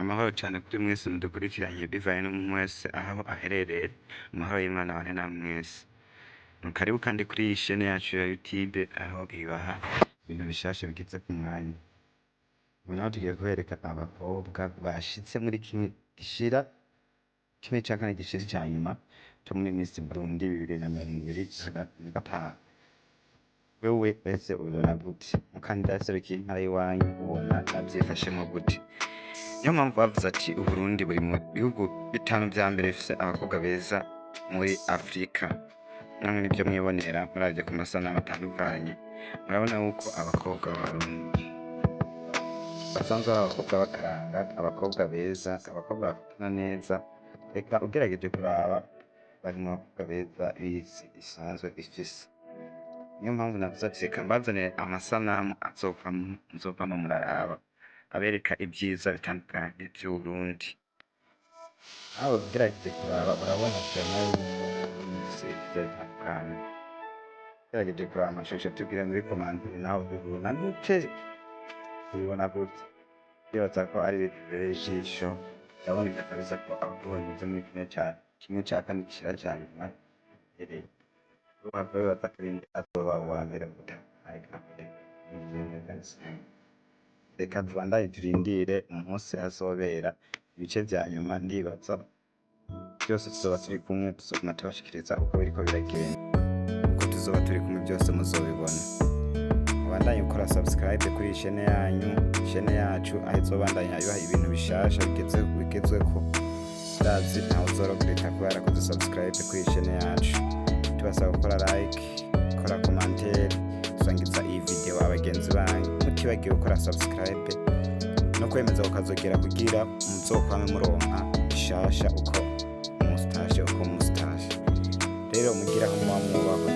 Amahoro cane kuri mwese mudukurikiranye bivanye n'umuntu wese aho aherereye, amahoro y'Imana abane namwe mwese. Karibu kandi kuri iyi shene yacu ya YouTube aho ibaha ibintu bishasha bigize ku mwanya. Ubu naho tugiye kubereka abakobwa bashitse muri kimwe ca kane gishira ica nyuma co muri Miss Burundi 2025. Wewe ese ubona gute? Umukandida yaserukiye intara y'iwanyu ubona avyifashemwo gute? Niyo mpamvu bavuze ati Uburundi buri mu bihugu 5 vya mbere bifise abakobwa beza muri Afrika. Namwe nivyo mwibonera muravye ku masanamu atandukanye, murabona yuko abakobwa b'Abarundi basanzwe ari abakobwa b'akaranga, abakobwa beza, abakobwa bafatana neza, eka ugerageje kuraba bari mu bakobwa beza b'isi isanzwe ifise. Niyo mpamvu navuze ati reka mbazanire amasanamu muzovamwo muraraba, abereka ibyiza bitandukanye vy'Uburundi. Nawe ugerageje kuraba urabona vyama bifise ivyiza bitandukanye. Ugerageje kuraba amashusho tubwire muri komantire nawe ubibona gute? Ubibona gute? Ndibaza ko ari ibintu bibereye ijisho, ndabona kabisa ko abakobwa banyuze muri kimwe ca kane gishira ca nyuma hereye. Uhava wibaza ko irindi azoba uwa mbere reka tubandanye turindire umunsi hazobera ibice vya nyuma, ndibaza vyose tuzoba turi kumwe, tuzoguma tubashikiriza uko biriko biragenda. Uko tuzoba turi kumwe vyose muzobibona. Mubandanye gukora subscribe kuri iyi shene yanyu, shene yacu aho izobandanya ibaha ibintu bishasha bigezweko. Ndazi ntawe uzorogurika kuba yarakoze subscribe kuri iyi shene yacu. Tubasaba gukora like, gukora commentaire, gusangiza iyi video abagenzi banyu, mutibagiwe gukora subscribe no kwemeza ukazogera kugira muzokwame muronka ishasha uko mustashe. Rero mugira aho muba mwubahwe.